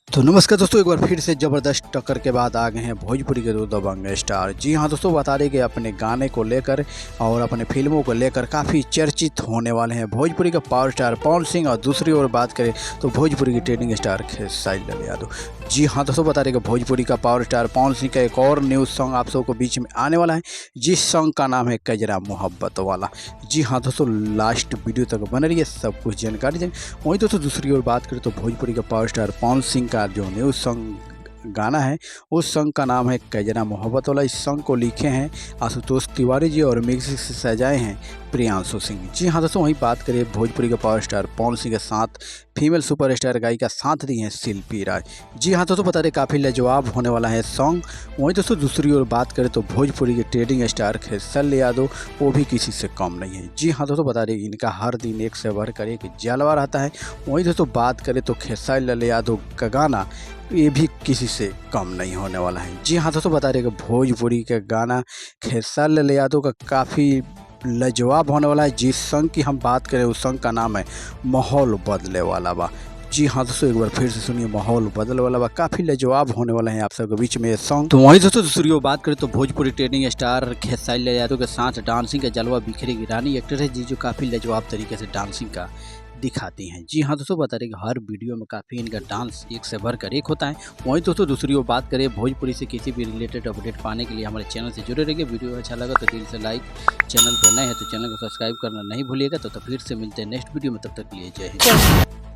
तो नमस्कार दोस्तों, एक बार फिर से ज़बरदस्त टक्कर के बाद आ गए हैं भोजपुरी के दो दबंग स्टार। जी हाँ दोस्तों, बता रहे कि अपने गाने को लेकर और अपने फिल्मों को लेकर काफ़ी चर्चित होने वाले हैं भोजपुरी का पावर स्टार पवन सिंह। और दूसरी ओर बात करें तो भोजपुरी की ट्रेंडिंग स्टार खेसारी लाल यादव। जी हाँ दोस्तों, बता रहे कि भोजपुरी का पावर स्टार पवन सिंह का एक और न्यूज़ सॉन्ग आप सबको बीच में आने वाला है, जिस सॉन्ग का नाम है कजरा मोहब्बत वाला। जी हाँ दोस्तों, लास्ट वीडियो तक बन रही है, सब कुछ जानकारी देंगे। वहीं दोस्तों दूसरी ओर बात करें तो भोजपुरी का पावर स्टार पवन सिंह का जो न्यूज़ सॉन्ग गाना है, उस सॉन्ग का नाम है कजरा मोहब्बत वाला। इस सॉन्ग को लिखे हैं आशुतोष तिवारी जी और म्यूजिक से सजाए हैं प्रियांशु सिंह। जी हाँ दोस्तों, वहीं बात करें भोजपुरी के पावर स्टार पवन सिंह के साथ फीमेल सुपरस्टार गायिका साथ दी हैं शिल्पी राज। जी हाँ दोस्तों, बता रहे काफ़ी लाजवाब होने वाला है सॉन्ग। वहीं दोस्तों दूसरी ओर बात करें तो भोजपुरी के ट्रेंडिंग स्टार खेसारी लाल यादव, वो भी किसी से कम नहीं है। जी हाँ दोस्तों, बता रहे इनका हर दिन एक से बढ़कर एक जलवा रहता है। वहीं दोस्तों बात करें तो खेसारी लाल यादव का गाना ये भी किसी से कम नहीं होने वाला है। जी हाँ दोस्तों, बता रहे कि भोजपुरी का गाना खेसारी लाल यादव का काफ़ी लाजवाब होने वाला है। जिस सॉन्ग की हम बात करें उस सॉन्ग का नाम है माहौल बदले वाला बा। जी हाँ दोस्तों, एक बार फिर से सुनिए, माहौल बदले वाला बा, काफ़ी लाजवाब होने वाला है आप सबके बीच में ये सॉन्ग। तो वहीं दोस्तों दूसरी ओर बात करें तो भोजपुरी ट्रेंडिंग स्टार खेसारी लाल यादव के साथ डांसिंग का जलवा बिखरेगी रानी एक्टर है जी, जो काफ़ी लाजवाब तरीके से डांसिंग का दिखाती हैं। जी हाँ दोस्तों, बता रहे कि हर वीडियो में काफ़ी इनका डांस एक से बढ़कर एक होता है। वहीं दोस्तों दूसरी ओर बात करें भोजपुरी से किसी भी रिलेटेड अपडेट पाने के लिए हमारे चैनल से जुड़े रहिए। वीडियो अच्छा लगा तो दिल से लाइक, चैनल पर नए हैं तो चैनल को सब्सक्राइब करना नहीं भूलिएगा। तो फिर से मिलते हैं नेक्स्ट वीडियो में, तब तक के लिए जय हिंद।